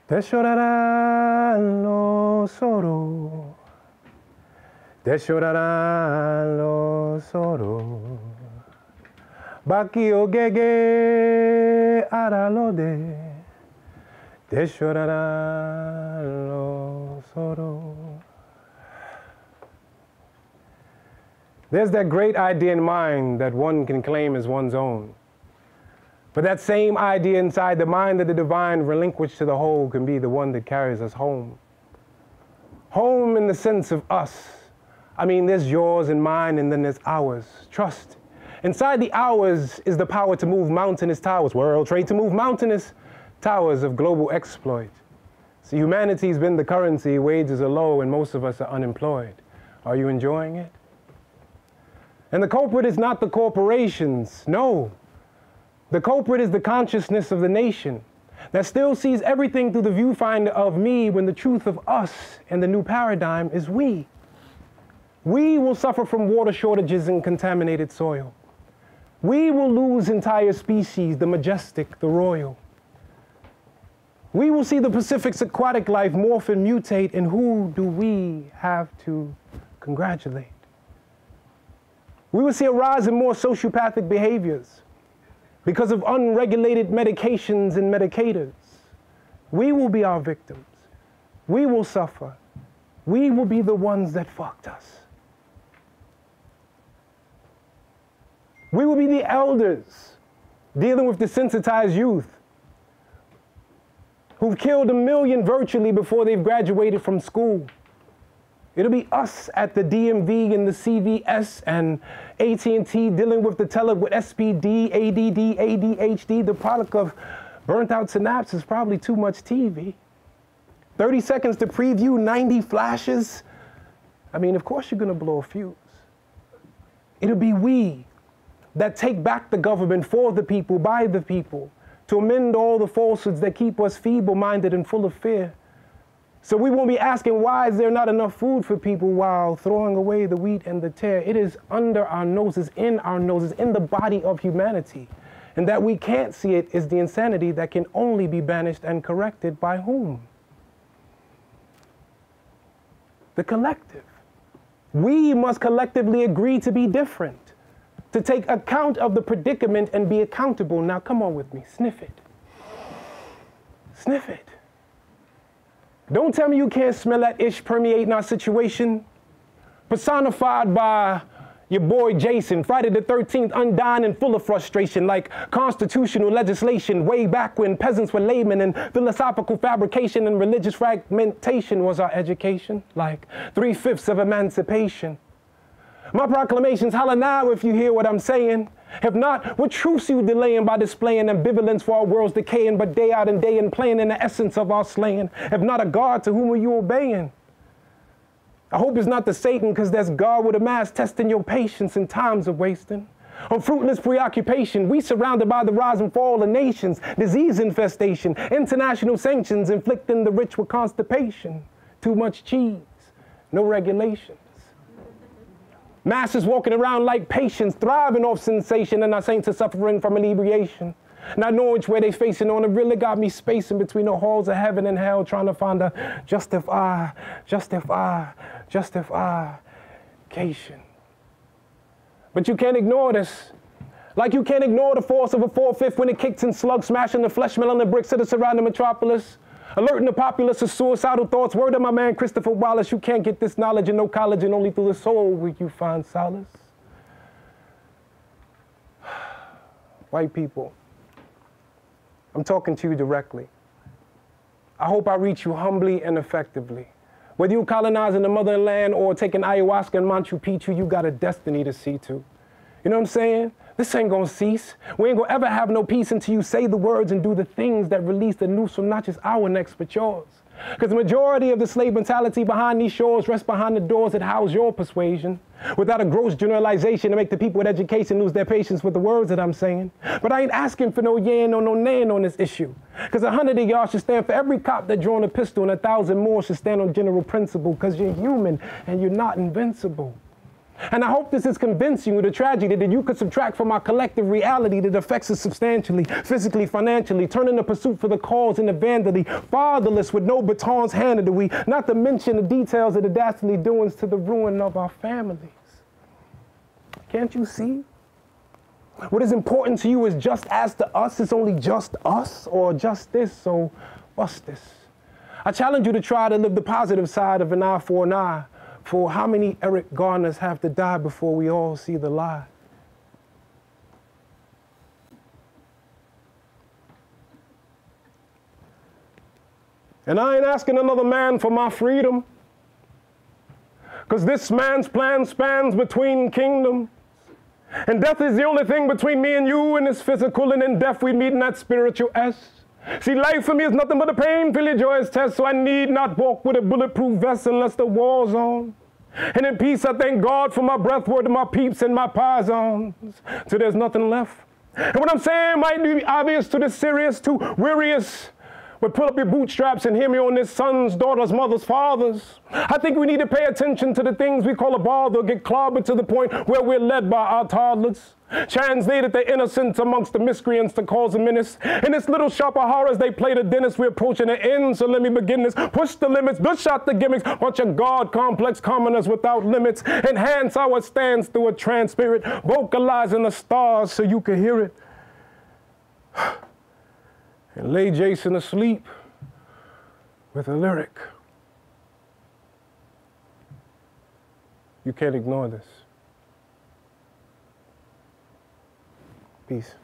Te llorarán los oros, te llorarán los oros. Bakio gege aralode, te llorarán los oros. There's that great idea in mind that one can claim as one's own. But that same idea inside the mind of the divine relinquished to the whole can be the one that carries us home. Home in the sense of us. I mean, there's yours and mine, and then there's ours. Trust. Inside the ours is the power to move mountainous towers. World trade to move mountainous towers of global exploit. So humanity's been the currency, wages are low, and most of us are unemployed. Are you enjoying it? And the culprit is not the corporations, no. The culprit is the consciousness of the nation that still sees everything through the viewfinder of me when the truth of us and the new paradigm is we. We will suffer from water shortages and contaminated soil. We will lose entire species, the majestic, the royal. We will see the Pacific's aquatic life morph and mutate, and who do we have to congratulate? We will see a rise in more sociopathic behaviors because of unregulated medications and medicators. We will be our victims. We will suffer. We will be the ones that fucked us. We will be the elders dealing with desensitized youth who've killed 1 million virtually before they've graduated from school. It'll be us at the DMV and the CVS and AT&T dealing with the with SPD, ADD, ADHD. The product of burnt out synapses is probably too much TV. 30 seconds to preview, 90 flashes. I mean, of course you're gonna blow a fuse. It'll be we that take back the government for the people, by the people, to amend all the falsehoods that keep us feeble-minded and full of fear. So we won't be asking, why is there not enough food for people while throwing away the wheat and the tare? It is under our noses, in the body of humanity. And that we can't see it is the insanity that can only be banished and corrected by whom? The collective. We must collectively agree to be different, to take account of the predicament and be accountable. Now come on with me, sniff it. Sniff it. Don't tell me you can't smell that ish permeating our situation. Personified by your boy Jason, Friday the 13th, undying and full of frustration, like constitutional legislation way back when peasants were laymen and philosophical fabrication and religious fragmentation was our education, like 3/5 of emancipation. My proclamations holler now if you hear what I'm saying. If not, what truths you delaying by displaying ambivalence for our world's decaying, but day out and day in playing in the essence of our slaying? If not a God, to whom are you obeying? I hope it's not the Satan, because there's God with a mask testing your patience in times of wasting. On fruitless preoccupation, we surrounded by the rise and fall of nations, disease infestation, international sanctions inflicting the rich with constipation. Too much cheese, no regulations. Masses walking around like patients, thriving off sensation, and our saints are suffering from inebriation. Not knowing which way they facing on, it really got me spacing between the halls of heaven and hell, trying to find a justification. But you can't ignore this. Like you can't ignore the force of a 4/5 when it kicks in slugs, smashing the flesh, smelling the bricks of the surrounding metropolis. Alerting the populace of suicidal thoughts. Word of my man Christopher Wallace, you can't get this knowledge in no college, and only through the soul will you find solace. White people, I'm talking to you directly. I hope I reach you humbly and effectively. Whether you're colonizing the motherland or taking ayahuasca in Machu Picchu, you got a destiny to see to. You know what I'm saying? This ain't gonna cease. We ain't gonna ever have no peace until you say the words and do the things that release the noose from not just our necks, but yours. Because the majority of the slave mentality behind these shores rests behind the doors that house your persuasion. Without a gross generalization to make the people with education lose their patience with the words that I'm saying. But I ain't asking for no yen or no nan on this issue. Because 100 of y'all should stand for every cop that drawn a pistol, and 1,000 more should stand on general principle. Because you're human and you're not invincible. And I hope this is convincing you of the tragedy that you could subtract from our collective reality that affects us substantially, physically, financially, turning the pursuit for the cause into vandally, fatherless with no batons handed to we, not to mention the details of the dastardly doings to the ruin of our families. Can't you see? What is important to you is just as to us, it's only just us or just this, so what's this? I challenge you to try to live the positive side of an eye for an eye. For how many Eric Garners have to die before we all see the lie? And I ain't asking another man for my freedom, because this man's plan spans between kingdoms. And death is the only thing between me and you, and it's physical, and in death we meet in that spiritual S. See, life for me is nothing but a painfully joyous test, so I need not walk with a bulletproof vest unless the war's on. And in peace, I thank God for my breath, word to my peeps and my pythons, till there's nothing left. And what I'm saying might be obvious to the serious, to weariest, but pull up your bootstraps and hear me on this: sons, daughters, mothers, fathers. I think we need to pay attention to the things we call a bother, get clobbered to the point where we're led by our toddlers. Translated the innocents amongst the miscreants to cause a menace. In this little shop of horrors, they play the dentist. We're approaching the end, so let me begin this. Push the limits, push out the gimmicks. Bunch of God complex commoners without limits. Enhance our stance through a trance spirit, vocalizing the stars so you can hear it. And lay Jason asleep with a lyric. You can't ignore this. Peace.